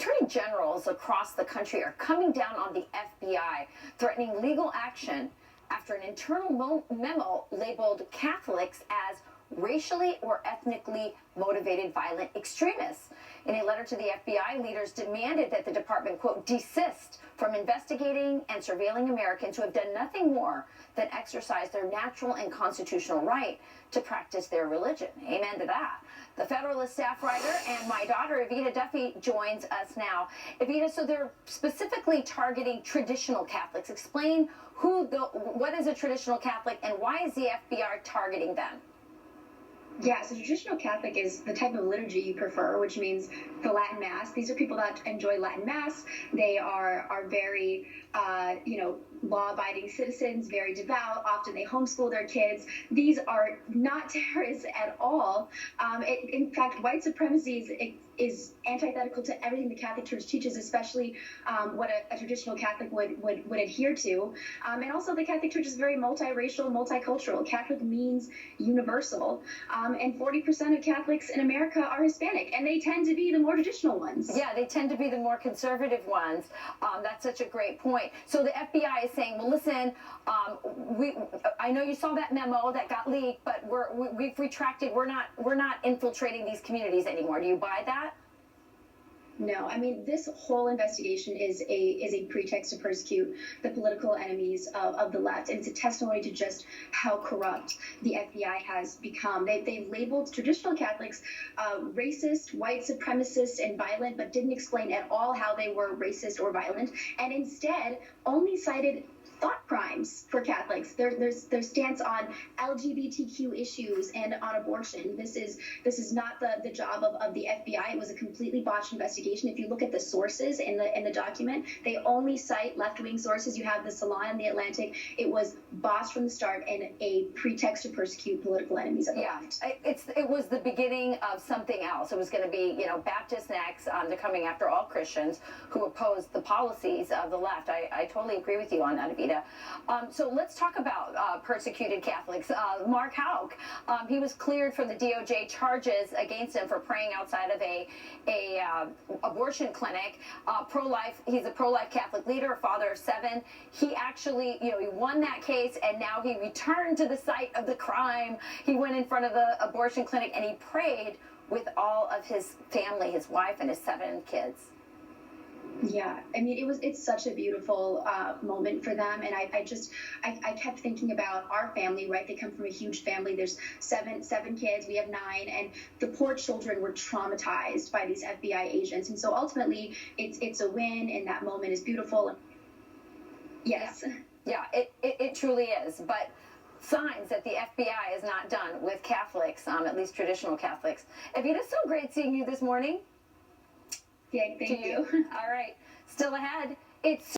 Attorney generals across the country are coming down on the FBI, threatening legal action after an internal memo labeled Catholics as racially or ethnically motivated violent extremists. In a letter to the FBI, leaders demanded that the department, quote, desist from investigating and surveilling Americans who have done nothing more than exercise their natural and constitutional right to practice their religion. Amen to that. The Federalist staff writer and my daughter, Evita Duffy, joins us now. Evita, so they're specifically targeting traditional Catholics. Explain what is a traditional Catholic and why is the FBI targeting them? Yeah, so traditional Catholic is the type of liturgy you prefer, which means the Latin Mass. These are people that enjoy Latin Mass. They are very, law-abiding citizens, very devout. Often they homeschool their kids. These are not terrorists at all. In fact, white supremacy is antithetical to everything the Catholic Church teaches, especially what a traditional Catholic would adhere to. And also the Catholic Church is very multiracial, multicultural. Catholic means universal. And 40% of Catholics in America are Hispanic, and they tend to be the more traditional ones. Yeah, they tend to be the more conservative ones. That's such a great point. So the FBI is saying, well, listen, I know you saw that memo that got leaked, but we've retracted. We're not infiltrating these communities anymore. Do you buy that? No, I mean, this whole investigation is a pretext to persecute the political enemies of the left, and it's a testimony to just how corrupt the FBI has become. They've labeled traditional Catholics racist, white supremacists, and violent, but didn't explain at all how they were racist or violent, and instead only cited thought crimes for Catholics. Their stance on LGBTQ issues and on abortion. This is not the job of the FBI. It was a completely botched investigation. If you look at the sources in the document, they only cite left-wing sources. You have the Salon and the Atlantic. It was botched from the start and a pretext to persecute political enemies of the left. It was the beginning of something else. It was going to be, Baptist next. They're coming after all Christians who oppose the policies of the left. I totally agree with you on that, Evita. So let's talk about persecuted Catholics. Mark Houck, he was cleared from the DOJ charges against him for praying outside of a abortion clinic. Pro-life. He's a pro-life Catholic leader, a father of 7. He actually, he won that case, and now he returned to the site of the crime. He went in front of the abortion clinic and he prayed with all of his family, his wife and his 7 kids. Yeah, I mean, it's such a beautiful moment for them, and I kept thinking about our family, right? They come from a huge family. There's seven kids. We have 9, and the poor children were traumatized by these FBI agents, and so ultimately, it's a win, and that moment is beautiful. Yes. Yeah, it truly is, but signs that the FBI is not done with Catholics, at least traditional Catholics. Evita, so great seeing you this morning. Yeah, thank you. All right. Still ahead, it's